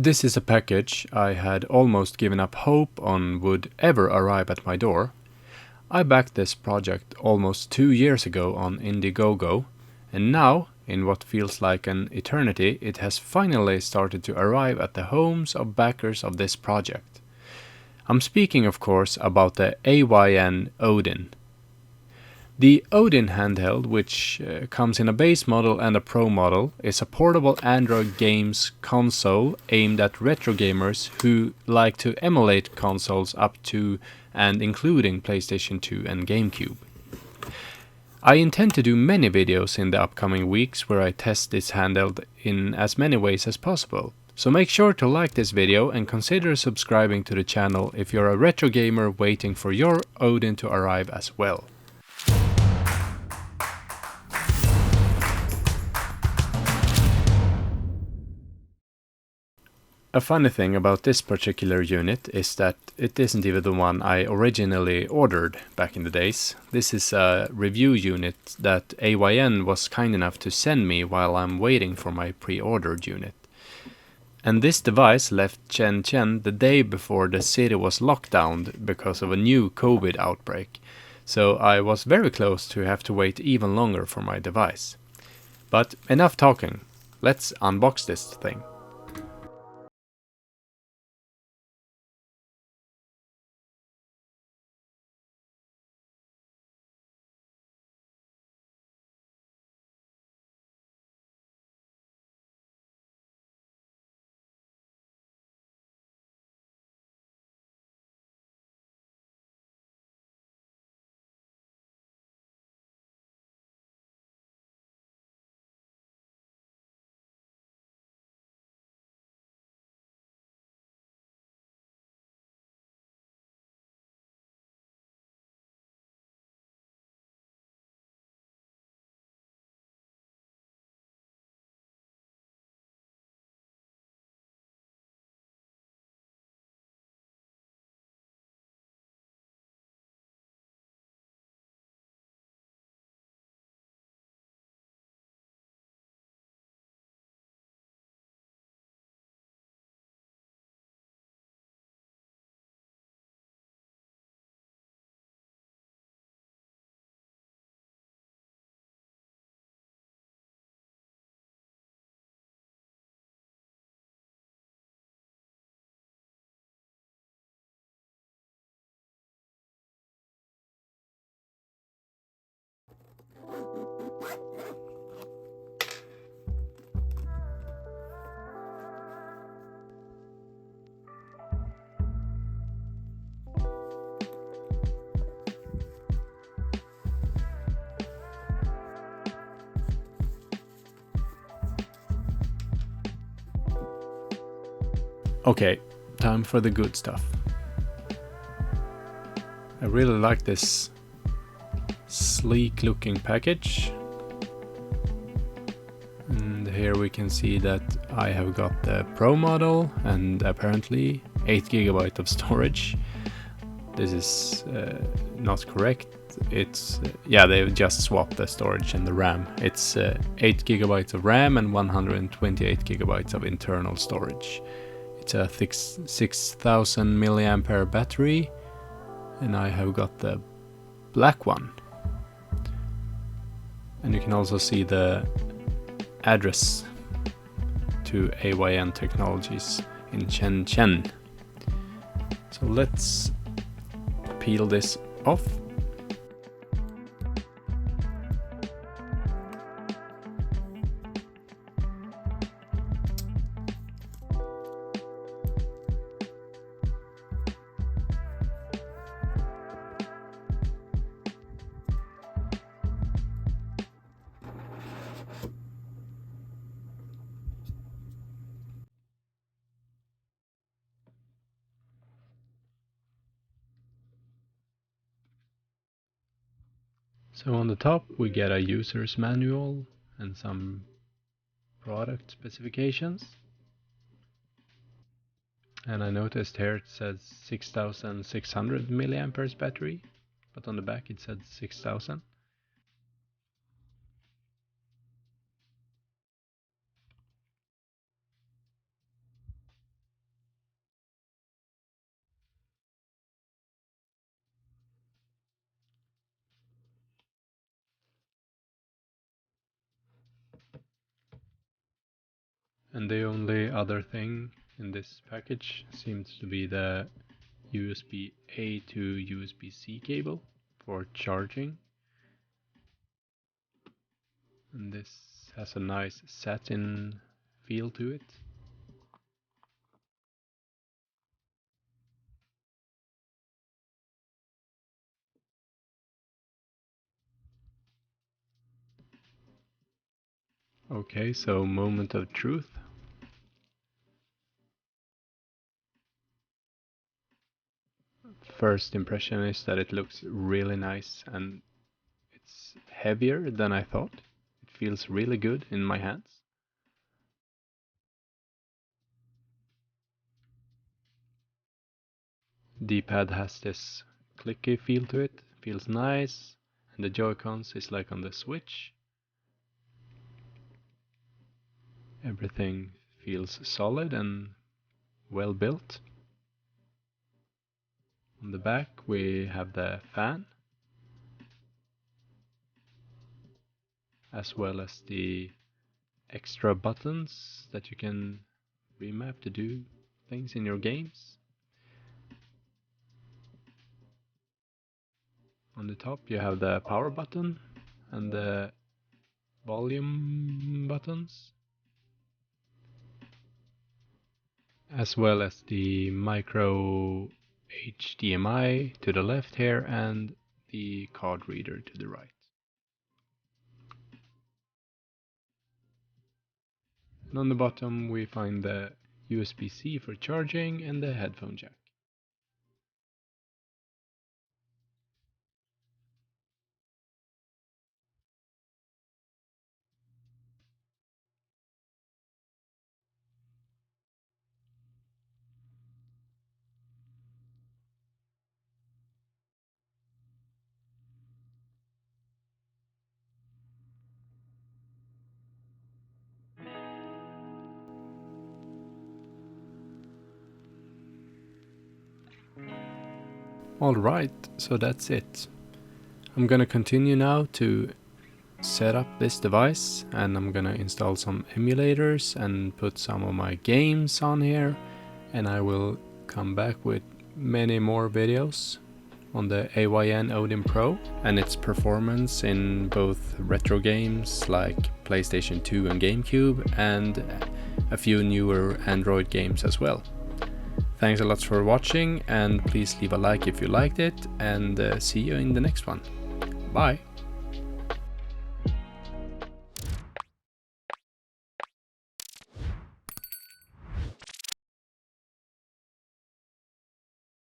This is a package I had almost given up hope on would ever arrive at my door. I backed this project almost 2 years ago on Indiegogo, and now, in what feels like an eternity, it has finally started to arrive at the homes of backers of this project. I'm speaking, of course, about the AYN Odin. The Odin handheld, which comes in a base model and a pro model, is a portable Android games console aimed at retro gamers who like to emulate consoles up to and including PlayStation 2 and GameCube. I intend to do many videos in the upcoming weeks where I test this handheld in as many ways as possible. So make sure to like this video and consider subscribing to the channel if you're a retro gamer waiting for your Odin to arrive as well. A funny thing about this particular unit is that it isn't even the one I originally ordered back in the days. This is a review unit that AYN was kind enough to send me while I'm waiting for my pre-ordered unit. And this device left Shenzhen the day before the city was locked down because of a new COVID outbreak, so I was very close to have to wait even longer for my device. But enough talking, let's unbox this thing. Okay, time for the good stuff. I really like this sleek looking package. And here we can see that I have got the Pro model and apparently 8 GB of storage. This is not correct. It's yeah, they've just swapped the storage and the RAM. It's 8 GB of RAM and 128 GB of internal storage. It's a 6000 milliampere battery, and I have got the black one. And you can also see the address to AYN Technologies in Shenzhen. So let's peel this off. So on the top we get a user's manual and some product specifications. And I noticed here it says 6600 milliamperes battery, but on the back it said 6000. And the only other thing in this package seems to be the USB-A to USB-C cable for charging. And this has a nice satin feel to it. Okay, so moment of truth. First impression is that it looks really nice and it's heavier than I thought. It feels really good in my hands. D-pad has this clicky feel to it, feels nice, and the Joy-Cons is like on the Switch. Everything feels solid and well built. On the back we have the fan, as well as the extra buttons that you can remap to do things in your games. On the top you have the power button and the volume buttons, as well as the micro HDMI to the left here and the card reader to the right. And on the bottom we find the USB-C for charging and the headphone jack. Alright, so that's it. I'm gonna continue now to set up this device, and I'm gonna install some emulators and put some of my games on here, and I will come back with many more videos on the AYN Odin Pro and its performance in both retro games like PlayStation 2 and GameCube, and a few newer Android games as well. Thanks a lot for watching, and please leave a like if you liked it, and see you in the next one. Bye!